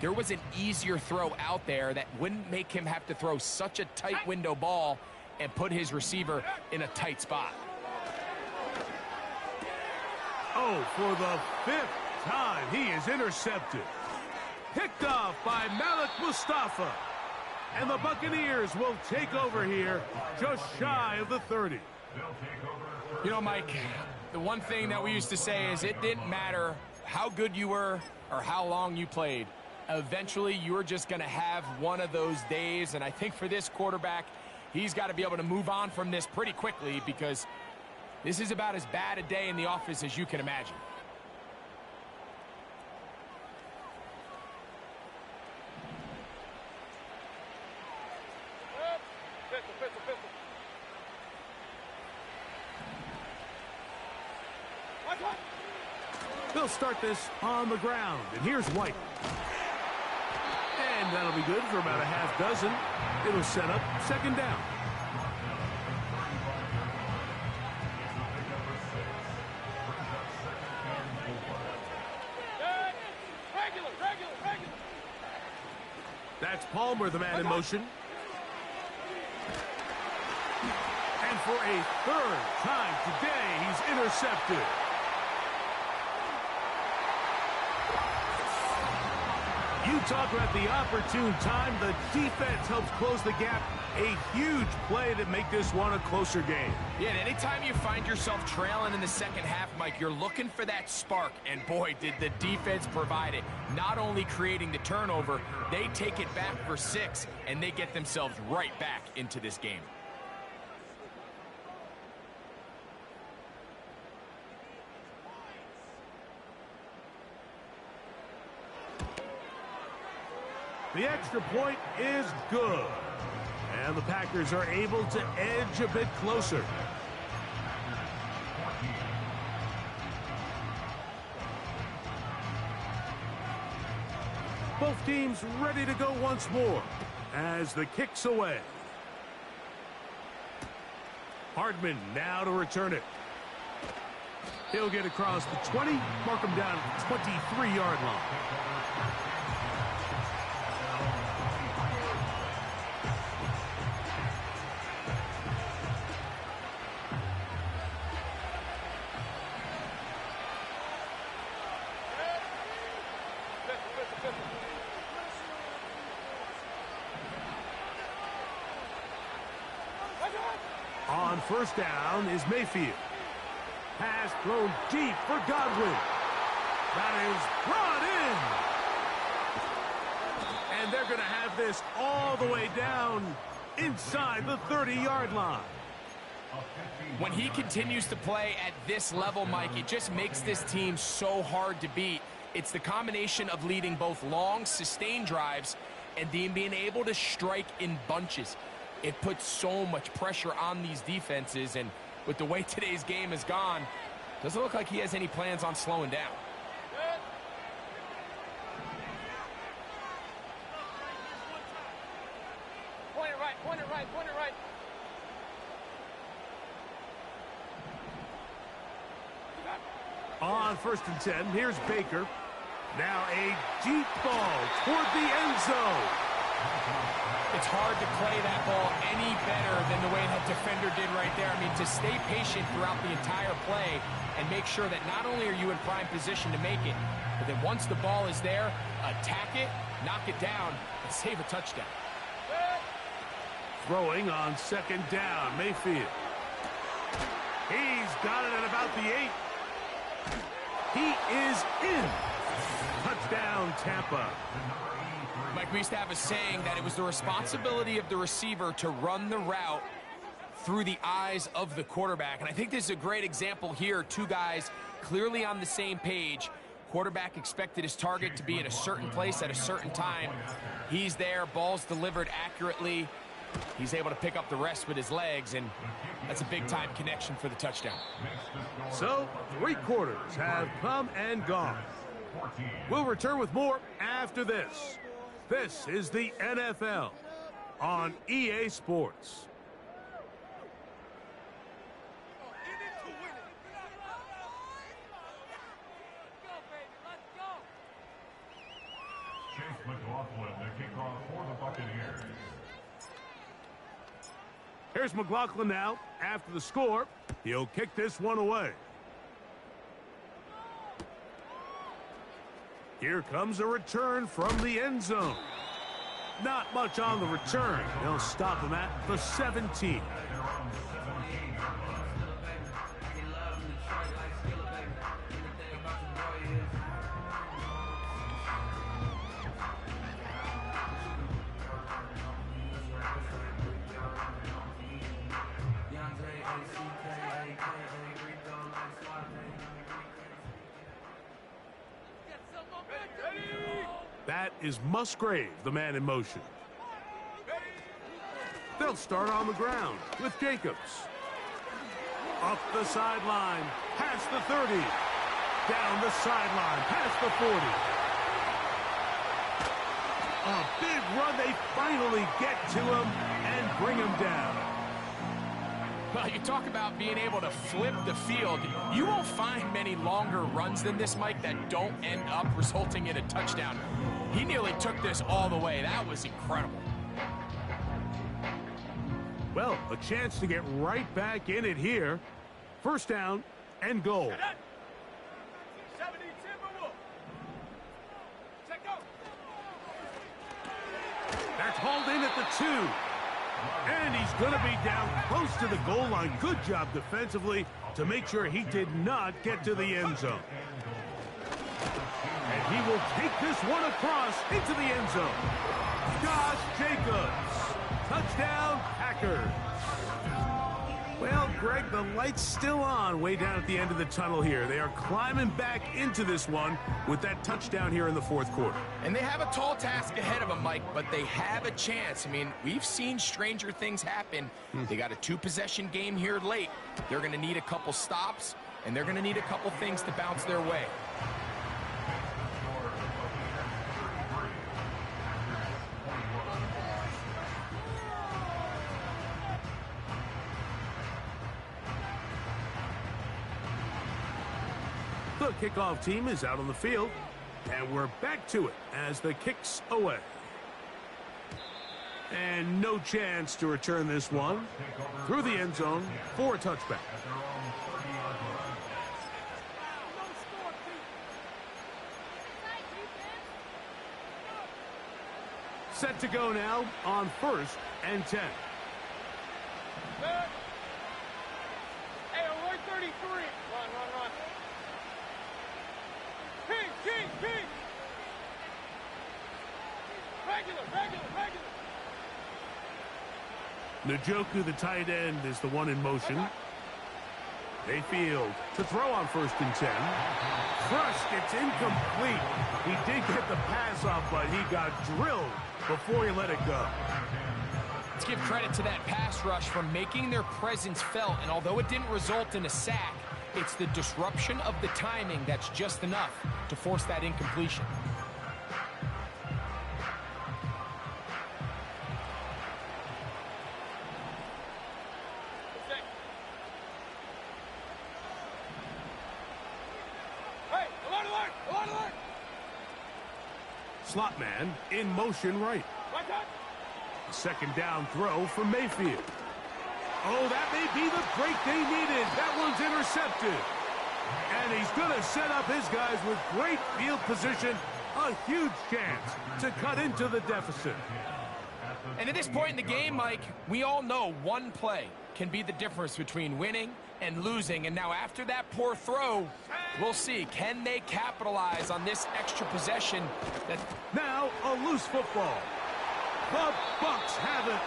there was an easier throw out there that wouldn't make him have to throw such a tight window ball and put his receiver in a tight spot. Oh, for the 5th time, he is intercepted. Picked off by Malik Mustafa. And the Buccaneers will take over here just shy of the 30. You know, Mike, the one thing that we used to say is it didn't matter how good you were or how long you played. Eventually, you were just going to have one of those days. And I think for this quarterback, he's got to be able to move on from this pretty quickly because this is about as bad a day in the office as you can imagine. They'll start this on the ground, and here's White. And that'll be good for about a half dozen. It'll set up second down. That's Palmer, the man in motion. And for a third time today, he's intercepted. You talk about the opportune time. The defense helps close the gap. A huge play to make this one a closer game. Yeah, and anytime you find yourself trailing in the second half, Mike, you're looking for that spark. And boy, did the defense provide it. Not only creating the turnover, they take it back for 6, and they get themselves right back into this game. The extra point is good. And the Packers are able to edge a bit closer. Both teams ready to go once more as the kick's away. Hardman now to return it. He'll get across the 20, mark him down at the 23-yard line. On first down is Mayfield. Pass thrown deep for Godwin. That is brought in. And they're going to have this all the way down inside the 30-yard line. When he continues to play at this level, Mike, it just makes this team so hard to beat. It's the combination of leading both long, sustained drives and then being able to strike in bunches. It puts so much pressure on these defenses, and with the way today's game has gone, doesn't look like he has any plans on slowing down. Point it right, point it right, point it right. On first and 10, here's Baker. Now a deep ball toward the end zone. It's hard to play that ball any better than the way that defender did right there. I mean, to stay patient throughout the entire play and make sure that not only are you in prime position to make it, but then once the ball is there, attack it, knock it down, and save a touchdown. Throwing on second down, Mayfield. He's got it at about the 8. He is in. Touchdown, Tampa. Mike, we used to have a saying that it was the responsibility of the receiver to run the route through the eyes of the quarterback. And I think this is a great example here. Two guys clearly on the same page. Quarterback expected his target to be in a certain place at a certain time. He's there, ball's delivered accurately. He's able to pick up the rest with his legs, and that's a big-time connection for the touchdown. So, 3 quarters have come and gone. We'll return with more after this. This is the NFL on EA Sports. Chase McLaughlin, the kickoff for the Buccaneers. Here's McLaughlin now. After the score, he'll kick this one away. Here comes a return from the end zone. Not much on the return. They'll stop him at the 17. That is Musgrave, the man in motion. They'll start on the ground with Jacobs. Up the sideline, past the 30. Down the sideline, past the 40. A big run. They finally get to him and bring him down. Well, you talk about being able to flip the field. You won't find many longer runs than this, Mike, that don't end up resulting in a touchdown. He nearly took this all the way. That was incredible. Well, a chance to get right back in it here. First down and goal. That's hauled in at the 2. And he's going to be down close to the goal line. Good job defensively to make sure he did not get to the end zone. And he will take this one across into the end zone. Josh Jacobs. Touchdown, Packers. Well, Greg, the light's still on way down at the end of the tunnel here. They are climbing back into this one with that touchdown here in the fourth quarter. And they have a tall task ahead of them, Mike, but they have a chance. I mean, we've seen stranger things happen. They got a 2-possession game here late. They're going to need a couple stops, and they're going to need a couple things to bounce their way. The kickoff team is out on the field, and we're back to it as the kick's away. And no chance to return this one through the end zone for a touchback. Set to go now on 1st and 10. Hey, alert 33. Run. King. Regular. Njoku, the tight end, is the one in motion. Mayfield to throw on 1st and 10. Crush, it's incomplete. He did get the pass off, but he got drilled before he let it go. Let's give credit to that pass rush for making their presence felt, and although it didn't result in a sack, it's the disruption of the timing that's just enough to force that incompletion. Hey, alert! Slot man in motion right. Second down throw for Mayfield. Oh, that may be the break they needed. That one's intercepted. And he's going to set up his guys with great field position. A huge chance to cut into the deficit. And at this point in the game, Mike, we all know one play can be the difference between winning and losing. And now after that poor throw, we'll see. Can they capitalize on this extra possession? Now a loose football. The Bucs have it.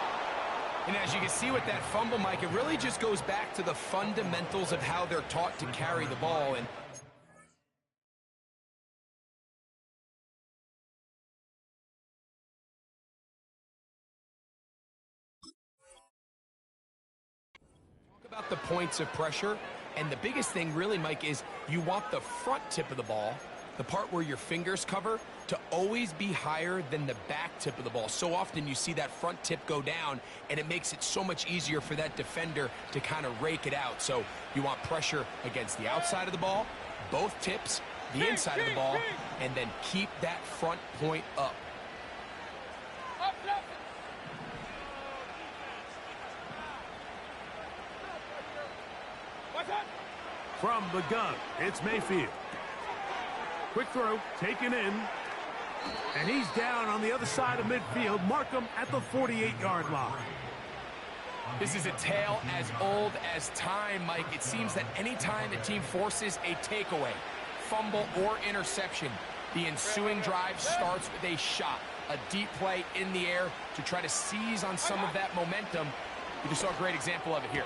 And as you can see with that fumble, Mike, it really just goes back to the fundamentals of how they're taught to carry the ball. And talk about the points of pressure. And the biggest thing really, Mike, is you want the front tip of the ball, the part where your fingers cover, to always be higher than the back tip of the ball. So often you see that front tip go down, and it makes it so much easier for that defender to kind of rake it out. So you want pressure against the outside of the ball, both tips, the inside of the ball, and then keep that front point up. From the gun, it's Mayfield. Quick throw, taken in. And he's down on the other side of midfield. Mark him at the 48-yard line. This is a tale as old as time, Mike. It seems that any time the team forces a takeaway, fumble, or interception, the ensuing drive starts with a shot, a deep play in the air to try to seize on some of that momentum. You just saw a great example of it here.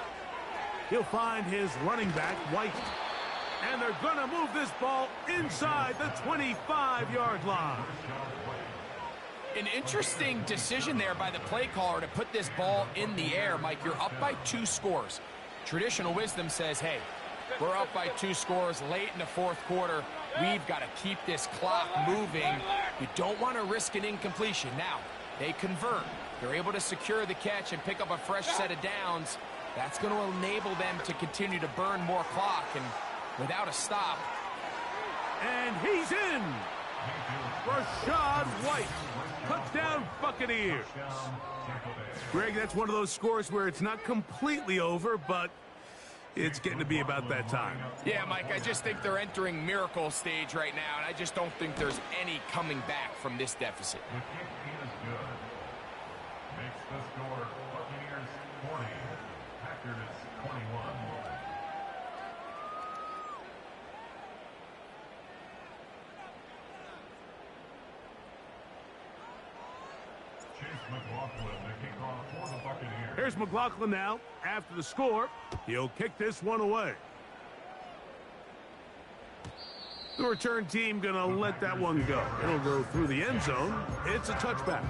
He'll find his running back, White. And they're going to move this ball inside the 25-yard line. An interesting decision there by the play caller to put this ball in the air. Mike, you're up by 2 scores. Traditional wisdom says, hey, we're up by 2 scores late in the fourth quarter. We've got to keep this clock moving. We don't want to risk an incompletion. Now, they convert. They're able to secure the catch and pick up a fresh set of downs. That's going to enable them to continue to burn more clock and without a stop. And he's in. Rachaad White. Touchdown Buccaneers. Greg, that's one of those scores where it's not completely over, but it's getting to be about that time. Yeah, Mike, I just think they're entering miracle stage right now, and I just don't think there's any coming back from this deficit. The kick is good. Makes the score Buccaneers 40, Packers 21. Here's McLaughlin now. After the score, he'll kick this one away. The return team going to let that one go. It'll go through the end zone. It's a touchback.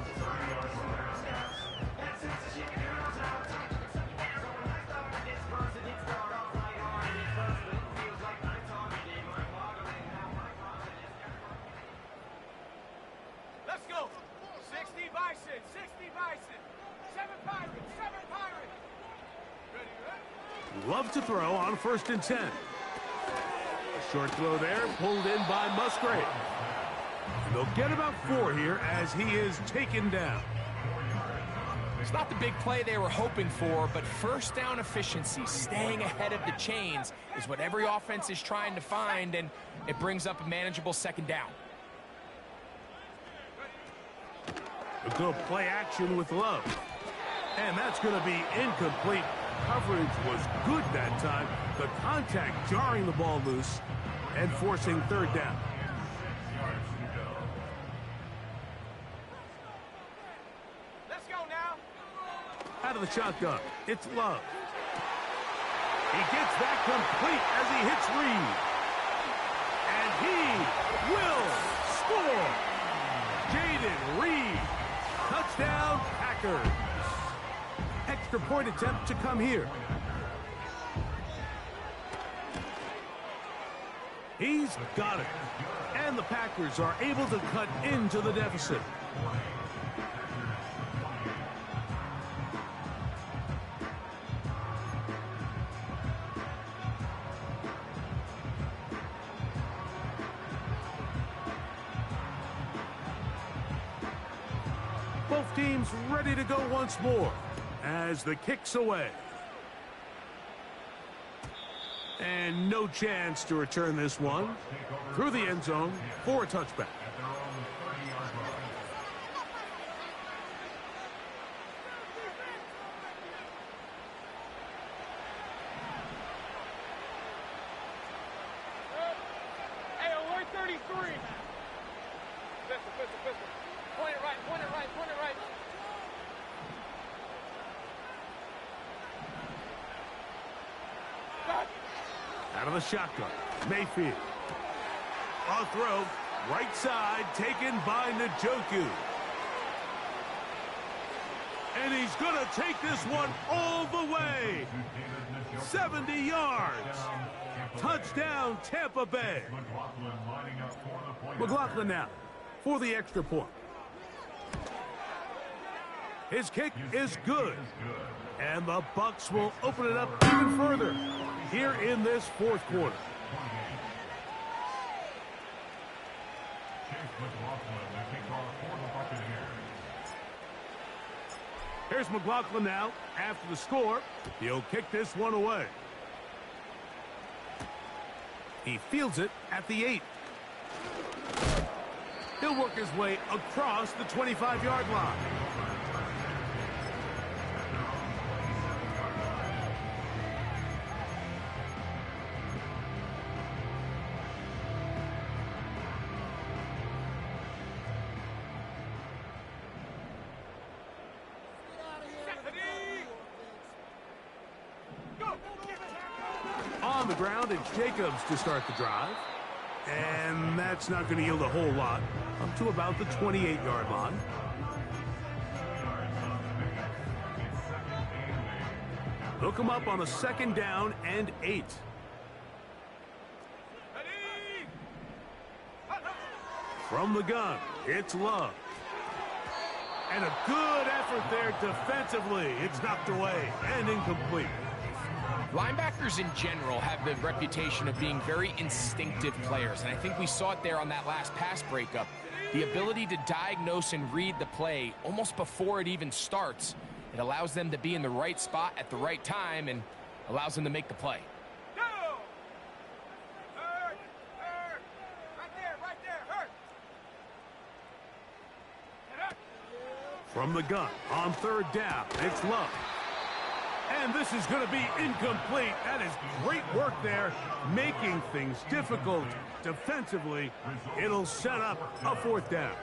Let's go. 60 Bison, 60 Bison. 7 Pirates, 7 Pirates. Ready? Love to throw on 1st and 10. A short throw there, pulled in by Musgrave. And they'll get about 4 here as he is taken down. It's not the big play they were hoping for, but first down efficiency, staying ahead of the chains, is what every offense is trying to find, and it brings up a manageable 2nd down. A good play action with Love. And that's going to be incomplete. Coverage was good that time. The contact jarring the ball loose and forcing 3rd down. Let's go now. Out of the shotgun, it's Love. He gets that complete as he hits Reed. And he will score. Jayden Reed. Touchdown, Packers. Extra point attempt to come here. He's got it. And the Packers are able to cut into the deficit. Both teams ready to go once more as the kick's away. And no chance to return this one through the end zone for a touchback. Hey, alert 33. Pistol, pistol, pistol. Point it right, point it right, point it right. Out of the shotgun, Mayfield. A throw, right side, taken by Njoku. And he's going to take this one all the way. 70 yards. Touchdown, Tampa Bay. McLaughlin now for the extra point. His kick is good. And the Bucs will open it up even further here in this 4th quarter. Here's McLaughlin now. After the score, he'll kick this one away. He fields it at the 8. He'll work his way across the 25-yard line. On the ground, it's Jacobs to start the drive. And that's not going to yield a whole lot. Up to about the 28-yard line. They'll come up on a 2nd down and 8. From the gun, it's Love. And a good effort there defensively. It's knocked away and incomplete. Linebackers in general have the reputation of being very instinctive players, and I think we saw it there on that last pass breakup. The ability to diagnose and read the play almost before it even starts. It allows them to be in the right spot at the right time and allows them to make the play. From the gun, on 3rd down, it's Love. And this is going to be incomplete. That is great work there, making things difficult defensively. It'll set up a 4th down.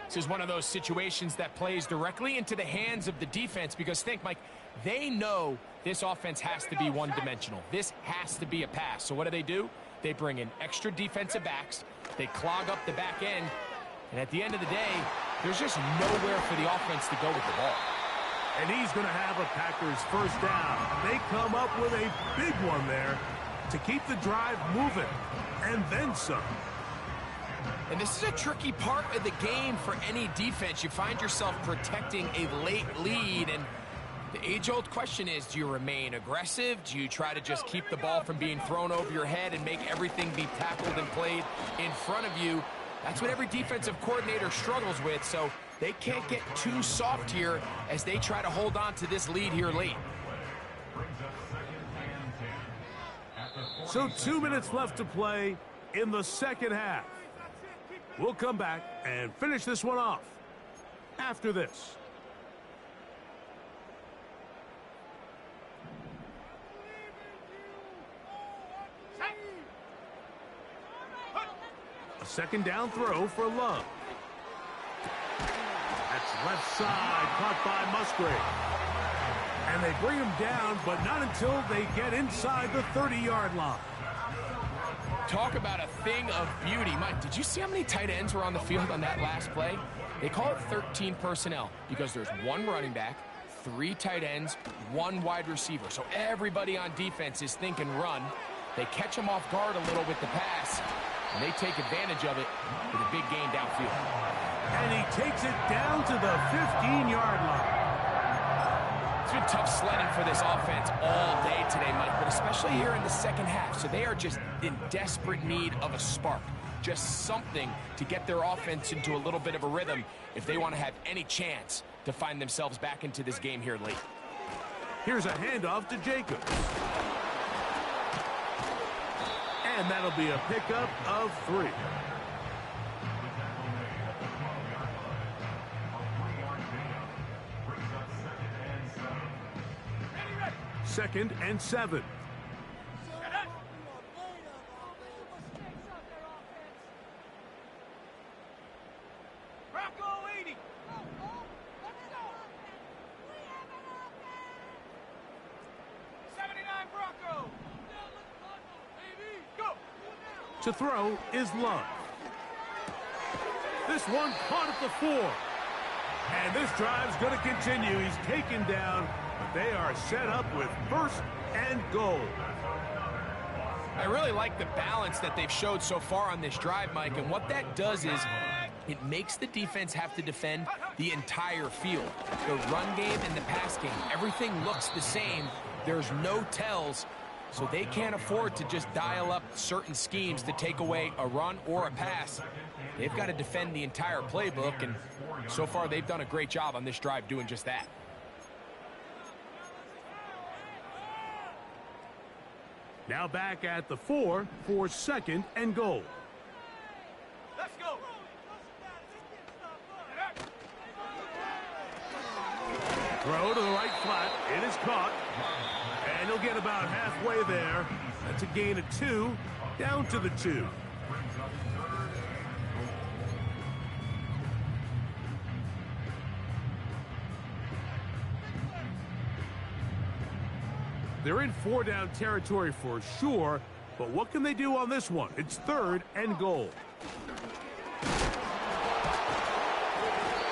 This is one of those situations that plays directly into the hands of the defense because think, Mike, they know this offense has to be one-dimensional. This has to be a pass. So what do? They bring in extra defensive backs. They clog up the back end. And at the end of the day, there's just nowhere for the offense to go with the ball. And he's going to have a Packers 1st down. They come up with a big one there to keep the drive moving, and then some. And this is a tricky part of the game for any defense. You find yourself protecting a late lead, and the age-old question is, do you remain aggressive? Do you try to just keep the ball from being thrown over your head and make everything be tackled and played in front of you? That's what every defensive coordinator struggles with, so they can't get too soft here as they try to hold on to this lead here late. So 2 minutes left to play in the 2nd half. We'll come back and finish this one off after this. A 2nd down throw for Love. That's left side, caught by Musgrave. And they bring him down, but not until they get inside the 30-yard line. Talk about a thing of beauty. Mike, did you see how many tight ends were on the field on that last play? They call it 13 personnel because there's 1 running back, 3 tight ends, 1 wide receiver. So everybody on defense is thinking run. They catch him off guard a little with the pass, and they take advantage of it with a big gain downfield. And he takes it down to the 15-yard line. It's been tough sledding for this offense all day today, Mike, but especially here in the 2nd half. So they are just in desperate need of a spark, just something to get their offense into a little bit of a rhythm if they want to have any chance to find themselves back into this game here late. Here's a handoff to Jacobs. And that'll be a pickup of 3. Second and 7. Bronco 80. Bronco. Go. To throw is Love. This one caught at the 4. And this drive's going to continue. He's taken down, but they are set up with 1st and goal. I really like the balance that they've showed so far on this drive, Mike, and what that does is it makes the defense have to defend the entire field. The run game and the pass game, everything looks the same. There's no tells, so they can't afford to just dial up certain schemes to take away a run or a pass. They've got to defend the entire playbook, and so far they've done a great job on this drive doing just that. Now back at the 4 for 2nd and goal. Let's go. Throw to the right flat. It is caught. And he'll get about halfway there. That's a gain of 2. Down to the 2. They're in 4-down territory for sure, but what can they do on this one? It's 3rd and goal.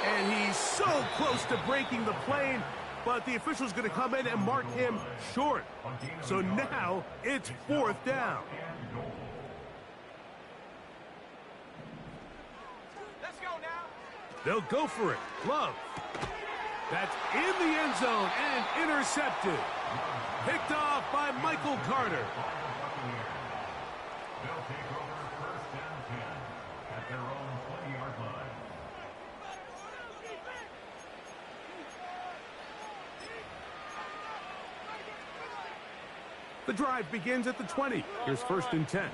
And he's so close to breaking the plane, but the official's going to come in and mark him short. So now it's 4th down. Let's go now. They'll go for it. Love. That's in the end zone and intercepted. Picked off by Michael Carter. They'll take over 1st and 10 at their own 20-yard line. The drive begins at the 20. Here's 1st and 10.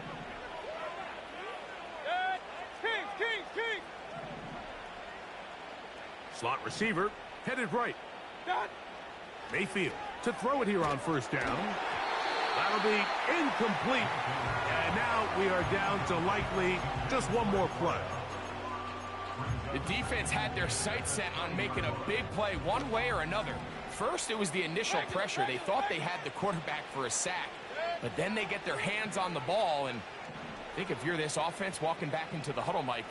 Kings. Slot receiver headed right. Mayfield to throw it here on 1st down. That'll be incomplete. And now we are down to likely just one more play. The defense had their sights set on making a big play one way or another. First, it was the initial pressure. They thought they had the quarterback for a sack. But then they get their hands on the ball, and I think if you're this offense walking back into the huddle, Mike,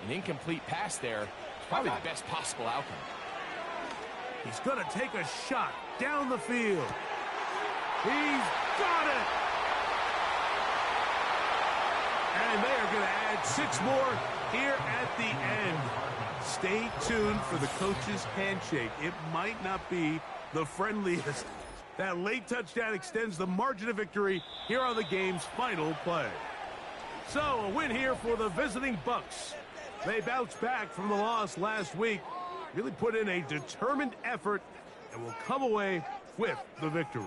an incomplete pass there is probably the best possible outcome. He's going to take a shot down the field. He's got it! And they are going to add 6 more here at the end. Stay tuned for the coach's handshake. It might not be the friendliest. That late touchdown extends the margin of victory here on the game's final play. So, a win here for the visiting Bucs. They bounced back from the loss last week, really put in a determined effort, and will come away with the victory.